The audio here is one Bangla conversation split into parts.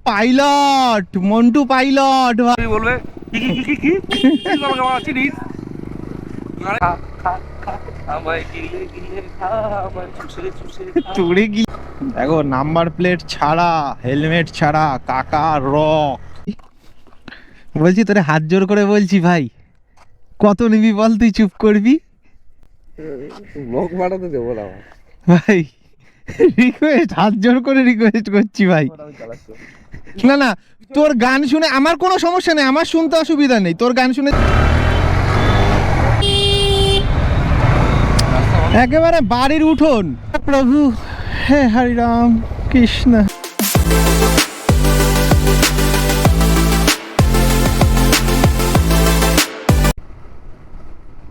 পাইলট, মন্টু পাইলট ভাই বলবে কি কি কি কি কি চিনিস আমায় গিলে গিলে খা আমায় চুষে চুষে খা। তুড়ে গি দেখো, নাম্বার প্লেট ছাড়া, হেলমেট ছাড়া কাকা রক। বলছি তোরে হাত জোর করে বলছি ভাই, কত নিবি বল, তুই চুপ করবি ব্লগ বানাতে দেবো না ভাই। রিকোয়েস্ট, হাত জোর করে রিকোয়েস্ট করছি ভাই। না না, তোর গান শুনে আমার কোনো সমস্যা নেই, আমার শুনতে অসুবিধা নেই, তোর গান শুনে একেবারে বাড়ির উঠোন। প্রভু হে হরিরাম কৃষ্ণ।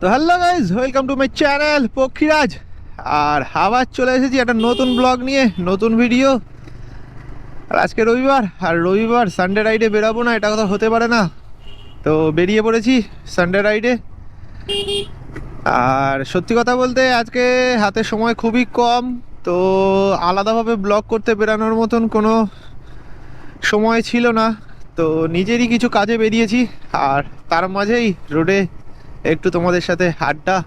তো hello guys, welcome to my channel Pakshiraj. আর আবার চলে এসেছি একটা নতুন ব্লগ নিয়ে, নতুন ভিডিও। আর আজকে রবিবার, আর রবিবার সানডে রাইডে বেরাবো না এটা কথা হতে পারে না। তো বেরিয়ে পড়েছি সানডে রাইডে। আর সত্যি কথা বলতে আজকে হাতে সময় খুবই কম, তো আলাদাভাবে ব্লগ করতে বেরানোর মতন কোনো সময় ছিল না। তো নিজেরই কিছু কাজে বেরিয়েছি, আর তার মাঝেই রোডে একটু তোমাদের সাথে আড্ডা।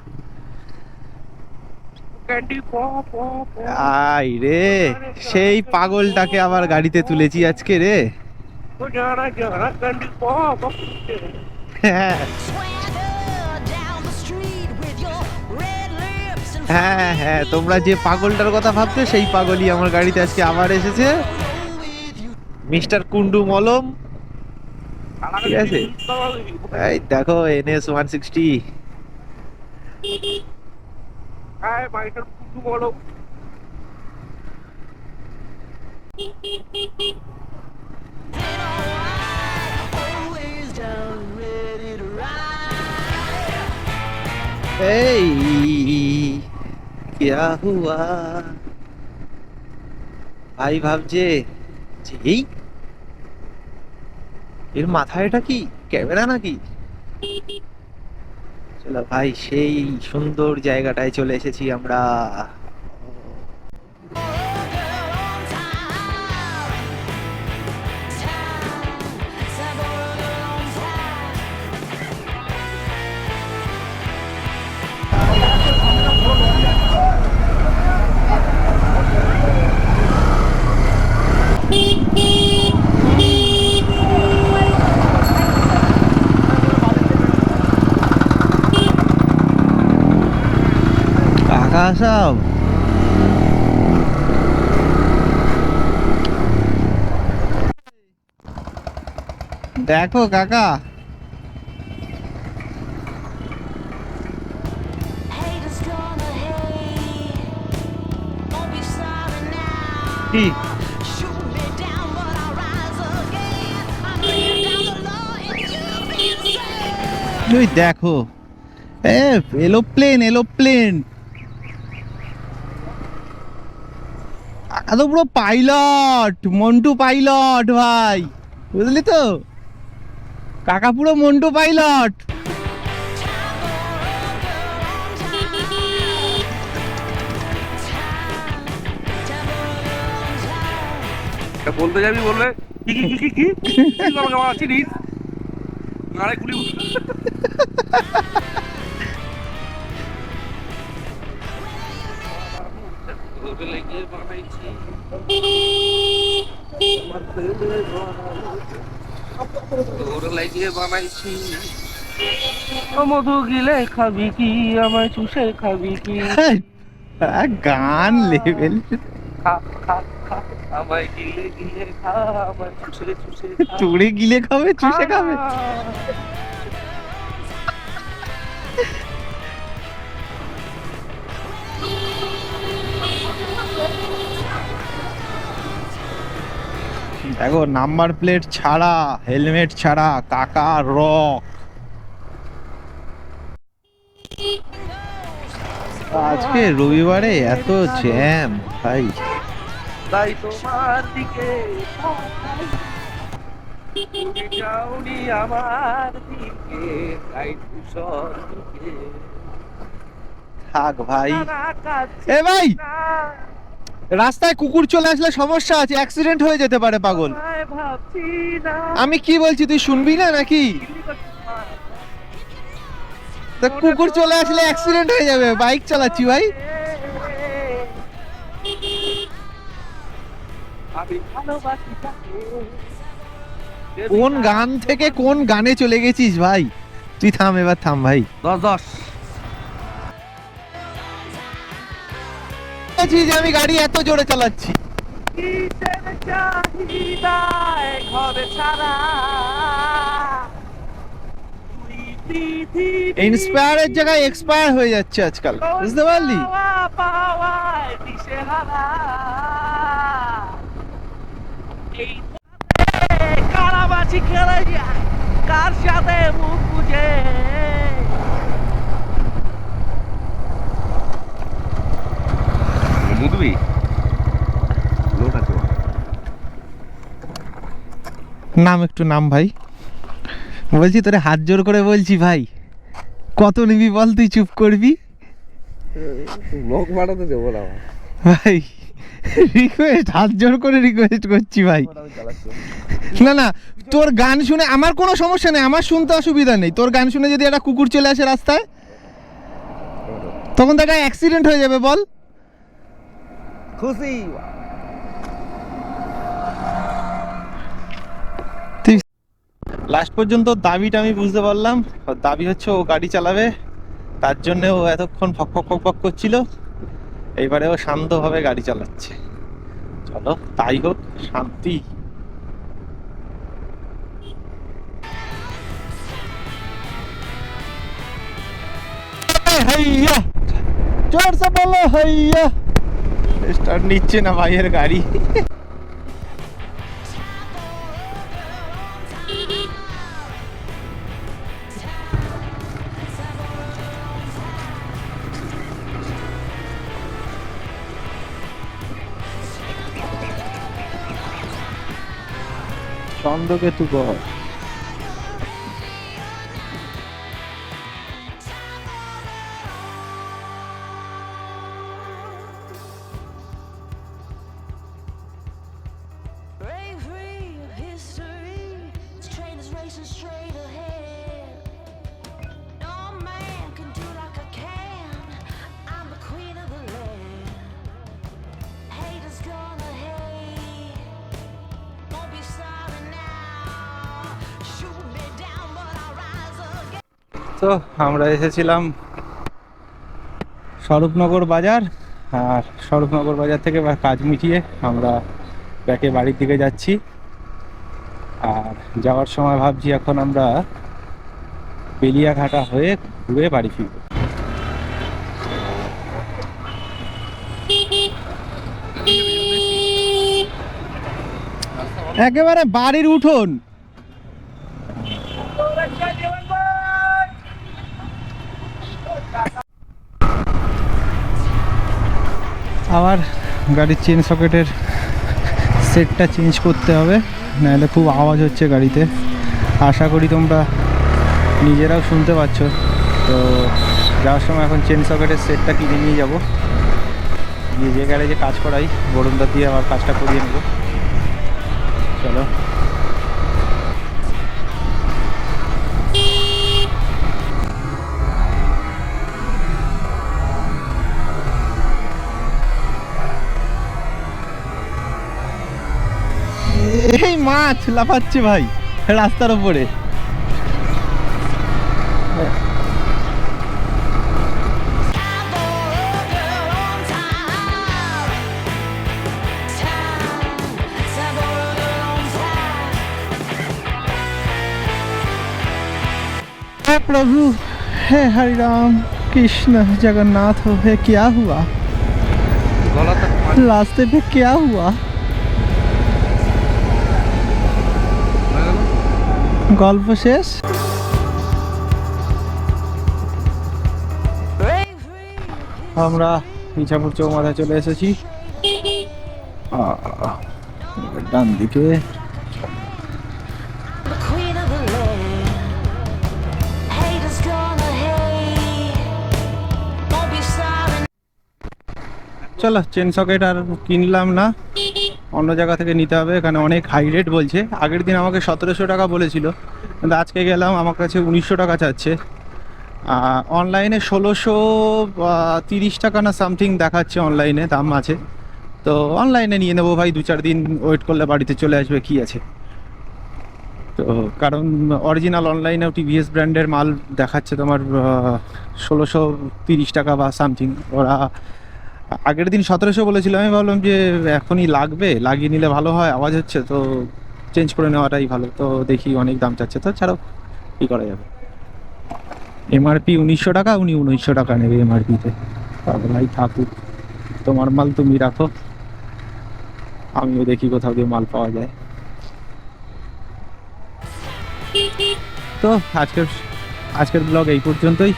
আই রে, সেই পাগলটাকে আবার গাড়িতে তুলেছি আজকে রে। হ্যাঁ হ্যাঁ হ্যাঁ, তোমরা যে পাগলটার কথা ভাবছো সেই পাগলই আমার গাড়িতে আজকে আবার এসেছে, মিস্টার কুন্ডু মলম। ঠিক আছে, এই দেখো NS 160। এই क्या हुआ ভাই, ভাবছে যে এই এর মাথায় এটা কি ক্যামেরা নাকি। চলো ভাই, সেই সুন্দর জায়গাটায় চলে এসেছি আমরা। কাকা সব দেখো কাকা, কি তুই দেখো, এরোপ্লেন এরোপ্লেন। কাকা তো পুরো পাইলট, মন্টু পাইলট ভাই, বুঝলি তো, কাকা পুরো মন্টু পাইলট। বলতে যাবি বলবে কি কি কি কি কি চিনিস গাড়ি খুলি বানাইছি মধু গিলে খাবি কি আমায় চুষে খাবি কি গান লেভেল। খা খা খা আমায় গিলে গিলে খা আমায় চুষে চুষে খা। তুড়ে গিলে খাবে, চুষে খাবে। দেখো, নাম্বার প্লেট ছাড়া, হেলমেট ছাড়া কাকা রক। আজকে রবিবারে এত জ্যাম ভাই। তাই তোমার দিকে যাওনি আমার দিকে তাই ধূসর দিকে থাক ভাই। এ ভাই, রাস্তায় কুকুর চলে আসলে সমস্যা আছে, অ্যাক্সিডেন্ট হয়ে যেতে পারে পাগল। আমি কি বলছি তুই শুনবি না নাকি? তা কুকুর চলে আসলে অ্যাক্সিডেন্ট হয়ে যাবে, বাইক চালাচ্ছি ভাই। কোন গান থেকে কোন গানে চলে গেছিস ভাই? তুই থাম, এবার থাম ভাই। 10-10 বলছি যে আমি গাড়ি এত জোরে চালাচ্ছি। ইন্সপায়ারের জায়গায় এক্সপায়ার হয়ে যাচ্ছে আজকাল, বুঝতে পারলি? কারাবাচি খেলে যায় কার সাথে মুখ বুঝে। মুদবি লোক আছে নাম, একটু নাম ভাই। বলছি তোরে হাত জোর করে বলছি ভাই, কত নিবি বল, তুই চুপ করবি লোক বাড়াতে দেবো না ভাই। রিকোয়েস্ট, হাত জোর করে রিকোয়েস্ট করছি ভাই। না না, তোর গান শুনে আমার কোনো সমস্যা নেই, আমার শুনতে অসুবিধা নেই। তোর গান শুনে যদি একটা কুকুর চলে আসে রাস্তায়, তখন তো একটা অ্যাক্সিডেন্ট হয়ে যাবে বল। খুশি লাস্ট পর্যন্ত দাবিটা আমি বুঝতে পারলাম। ওর দাবি হচ্ছে ও গাড়ি চালাবে, তার জন্য ও এতক্ষণ ফক ফক ফক ফক করছিল। এইবারে ও শান্তভাবে গাড়ি চালাচ্ছে। চলো তাই হোক, শান্তি। হাইয়া, জোর সে বলো হাইয়া। স্টার্ট নিচ্ছে না ভাইয়ের গাড়ি। চন্দ্রকেতু গড়। Bravery of history, this train is racing straight ahead. No man can do like I can. I'm the queen of the land. Haters gonna hate. Won't be sorry now. Shoot me down, but I'll rise again. তো আমরা এসেছিলাম স্বরূপনগর বাজার, আর স্বরূপনগর বাজার থেকে কাজ মিটিয়ে আমরা ব্যাকে বাড়ির দিকে যাচ্ছি। আর যাওয়ার সময় ভাবছি এখন আমরা বেলিয়াঘাটা হয়ে ঘুরে বাড়ি ফিরব। একেবারে বাড়ির উঠোন। আবার গাড়ির চেন সকেটের সেটটা চেঞ্জ করতে হবে, নাহলে খুব আওয়াজ হচ্ছে গাড়িতে। আশা করি তোমরা নিজেরাও শুনতে পাচ্ছ। তো যাওয়ার সময় এখন চেন সকেটের সেটটা কিনে নিয়ে যাব, গিয়ে যে গ্যারেজে কাজ করাই বরুণদা দিয়ে আবার কাজটা করিয়ে নেব। চলো। এই মাছ লাফাচ্ছে ভাই রাস্তার উপরে। हे प्रभु, हे हरि राम कृष्ण जगन्नाथ, हे क्या हुआ? रास्ते पे क्या हुआ? গল্প শেষ। আমরা ইছাপুর চৌমাথায় চলে এসেছি। ডান দিকে The queen of the land. Haters gonna hate. Won't be sorry. চলো চেন সকেট আর কিনলাম না, অন্য জায়গা থেকে নিতে হবে, এখানে অনেক হাই রেট বলছে। আগের দিন আমাকে 1700 টাকা বলেছিল, কিন্তু আজকে গেলাম আমার কাছে 1900 টাকা চাচ্ছে। অনলাইনে 1630 টাকা না সামথিং দেখাচ্ছে, অনলাইনে দাম আছে। তো অনলাইনে নিয়ে নেবো ভাই, 2-4 দিন ওয়েট করলে বাড়িতে চলে আসবে, কি আছে। তো কারণ অরিজিনাল অনলাইনেও টিভিএস ব্র্যান্ডের মাল দেখাচ্ছে তোমার 1630 টাকা বা সামথিং। ওরা আগের দিন 1700 বলেছিল, আমি ভাবলাম যে এখনই লাগবে, লাগিয়ে নিলে ভালো হয়, আওয়াজ হচ্ছে তো চেঞ্জ করে নেওয়াটাই ভালো। তো দেখি অনেক দাম চাচ্ছে, তো ছাড়াও কী করা যাবে। এমআরপি 1900 টাকা, উনি 1900 টাকা নেবে এমআরপিতে। ভাই থাকুক, তোমার মাল তুমি রাখো, আমিও দেখি কোথাও দিয়ে মাল পাওয়া যায়। তো আজকের ব্লগ এই পর্যন্তই,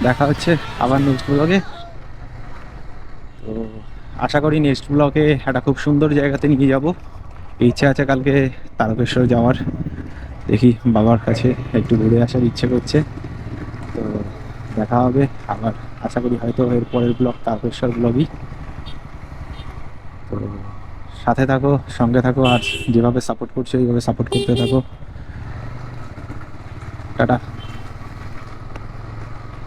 দেখা হচ্ছে আবার নেক্সট ব্লগে। তো আশা করি নেক্সট ব্লগে একটা খুব সুন্দর জায়গাতে নিয়ে যাব। ইচ্ছে আছে কালকে তারকেশ্বর যাওয়ার, দেখি বাবার কাছে একটু ঘুরে আসার ইচ্ছে করছে। তো দেখা হবে আবার, আশা করি হয়তো এর পরের ব্লগ তারকেশ্বর ব্লগই। তো সাথে থাকো, সঙ্গে থাকো, আর যেভাবে সাপোর্ট করছো এইভাবে সাপোর্ট করতে থাকো। টাটা।